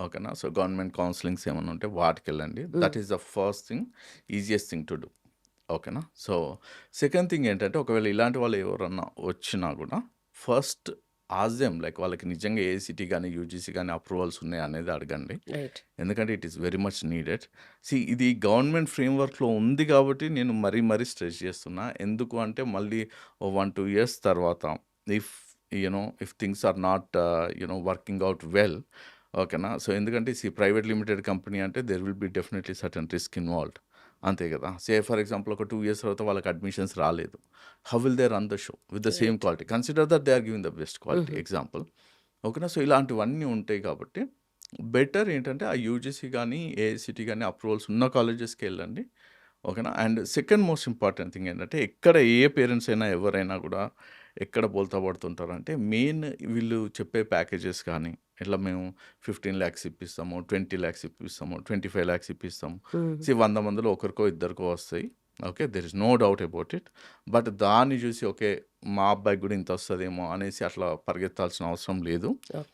ఓకేనా. So, government counsellings ఏమన్నా ఉంటే వాటికెళ్ళండి. హ్మ్. That is the first thing, easiest thing to do. ఓకేనా. సో, సెకండ్ థింగ్ ఏంటంటే, ఒకవేళ ఇలాంటి వాళ్ళు ఎవరన్నా వచ్చినా గూడా ఫస్ట్ ఆస్క్ దెమ్ లైక్ వాళ్ళకి నిజంగా ఏఐసీటీ గాని, యూజీసీ గాని అప్రూవల్స్ ఉన్నాయా అనేది అడగండి. రైట్. ఎందుకంటే it is very much needed. ఇది గవర్నమెంట్ ఫ్రేమ్‌వర్క్‌లో ఉంది కాబట్టి నేను మరీ మరీ స్ట్రెస్ చేస్తున్నా. ఎందుకు అంటే మళ్ళీ ఓ 1, 2 ఇయర్స్ తర్వాత if if things are not working out well, ఓకేనా. సో, ఎందుకంటే ప్రైవేట్ లిమిటెడ్ కంపెనీ అంటే there will be definitely certain risk involved. అంతే కదా. ఫర్ ఎగ్జాంపుల్ ఒక 2 ఇయర్స్ తర్వాత వాళ్ళకి అడ్మిషన్స్ రాలేదు. How will they run the show with the same right. Quality? Consider that they are giving the best quality హుహు. Example. ఓకేనా. So, ఇలాంటివన్నీ ఉంటాయి కాబట్టి బెటర్ ఏంటంటే ఆ యూజీసీ గానీ, ఏఐసీటీ గానీ అప్రూవల్స్ ఉన్న కాలేజెస్‌కి ఎళ్ళండి. ఓకేనా. And second most important thing ఏంటంటే, ఎక్కడ ఏ పేరెంట్స్ అయినా ఎవరైనా గూడా ఎక్కడ బోల్తా పడుతుంటారంటే, మెయిన్ వీళ్ళు చెప్పే ప్యాకేజెస్ కానీ, ఇట్లా మేము 15,00,000 ఇప్పిస్తాము, 20,00,000 ఇప్పిస్తాము, 25,00,000 ఇప్పిస్తాము. హ్మ్. 100 మందిలో ఒకరికో ఇద్దరికో వస్తాయి. Okay. There is no doubt about it. But దాన్ని చూసి ఓకే, మా అబ్బాయికి గూడా ఇంతొస్తదేమో అనేసి అట్లా పరిగెత్తాల్సిన అవసరం లేదు. ఓకే.